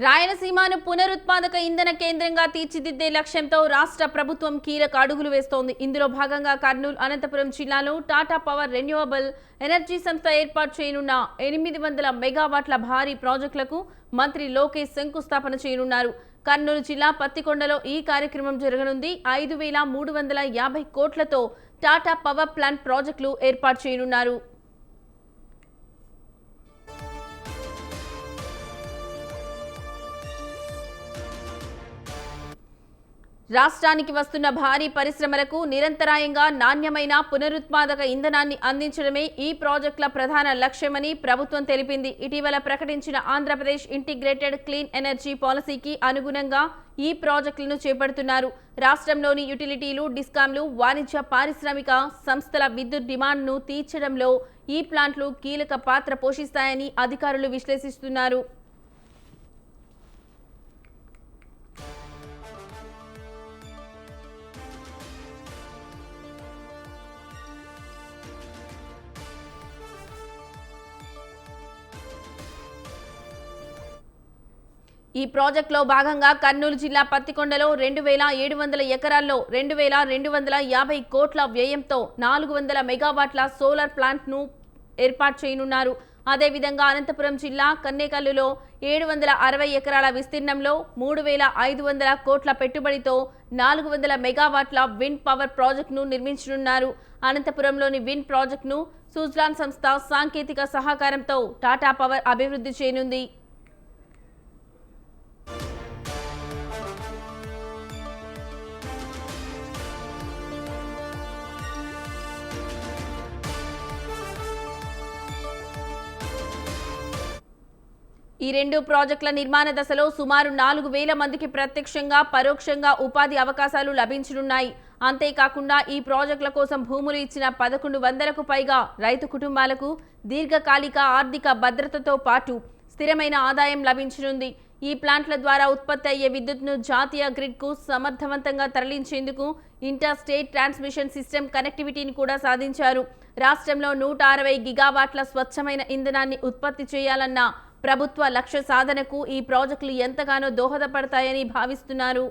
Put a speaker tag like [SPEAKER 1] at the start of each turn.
[SPEAKER 1] రాయలసీమను పునరుత్పాదక ఇంధన కేంద్రంగా తీర్చిదిద్దే లక్ష్యంతో రాష్ట్ర ప్రభుత్వం కీలక అడుగులు వేస్తోంది. ఇందులో భాగంగా కర్నూలు, అనంతపురం జిల్లాలో టాటా పవర్ రెన్యూవబుల్ ఎనర్జీ సంస్థ ఏర్పాటు చేయనున్న 800 మెగావాట్ల భారీ ప్రాజెక్టులకు మంత్రి లోకేష్ శంకుస్థాపన చేయనున్నారు. కర్నూలు జిల్లా పత్తికొండలో ఈ కార్యక్రమం జరగనుంది. 5350 కోట్లతో టాటా పవర్ ప్లాంట్ ప్రాజెక్టులు ఏర్పాటు చేయనున్నారు. రాష్ట్రానికి వస్తున్న భారీ పరిశ్రమలకు నిరంతరాయంగా నాణ్యమైన పునరుత్పాదక ఇంధనాన్ని అందించడమే ఈ ప్రాజెక్టుల ప్రధాన లక్ష్యమని ప్రభుత్వం తెలిపింది. ఇటీవల ప్రకటించిన ఆంధ్రప్రదేశ్ ఇంటిగ్రేటెడ్ క్లీన్ ఎనర్జీ పాలసీకి అనుగుణంగా ఈ ప్రాజెక్టులను చేపడుతున్నారు. రాష్ట్రంలోని యుటిలిటీలు, డిస్కాంలు, వాణిజ్య పారిశ్రామిక సంస్థల విద్యుత్ డిమాండ్ను తీర్చడంలో ఈ ప్లాంట్లు కీలక పాత్ర పోషిస్తాయని అధికారులు విశ్లేషిస్తున్నారు. ఈ ప్రాజెక్టులో భాగంగా కర్నూలు జిల్లా పత్తికొండలో 2700 ఎకరాల్లో 2250 కోట్ల వ్యయంతో 400 మెగావాట్ల సోలార్ ప్లాంట్ను ఏర్పాటు చేయనున్నారు. అదేవిధంగా అనంతపురం జిల్లా కన్నేకల్లులో 760 ఎకరాల విస్తీర్ణంలో 3500 కోట్ల పెట్టుబడితో 400 మెగావాట్ల విండ్ పవర్ ప్రాజెక్టును నిర్మించనున్నారు. అనంతపురంలోని విండ్ ప్రాజెక్టును సుజ్లాన్ సంస్థ సాంకేతిక సహకారంతో టాటా పవర్ అభివృద్ధి చేయనుంది. ఈ రెండు ప్రాజెక్టుల నిర్మాణ దశలో సుమారు 4000 మందికి ప్రత్యక్షంగా, పరోక్షంగా ఉపాధి అవకాశాలు లభించనున్నాయి. అంతేకాకుండా ఈ ప్రాజెక్టుల కోసం భూములు ఇచ్చిన 1100కు పైగా రైతు కుటుంబాలకు దీర్ఘకాలిక ఆర్థిక భద్రతతో పాటు స్థిరమైన ఆదాయం లభించనుంది. ఈ ప్లాంట్ల ద్వారా ఉత్పత్తి అయ్యే విద్యుత్ను జాతీయ గ్రిడ్కు సమర్థవంతంగా తరలించేందుకు ఇంటర్ స్టేట్ ట్రాన్స్మిషన్ సిస్టమ్ కనెక్టివిటీని కూడా సాధించారు. రాష్ట్రంలో 160 గిగావాట్ల స్వచ్ఛమైన ఇంధనాన్ని ఉత్పత్తి చేయాలన్న ప్రభుత్వ లక్ష్య సాధనకు ఈ ప్రాజెక్టులు ఎంతగానో దోహదపడతాయని భావిస్తున్నారు.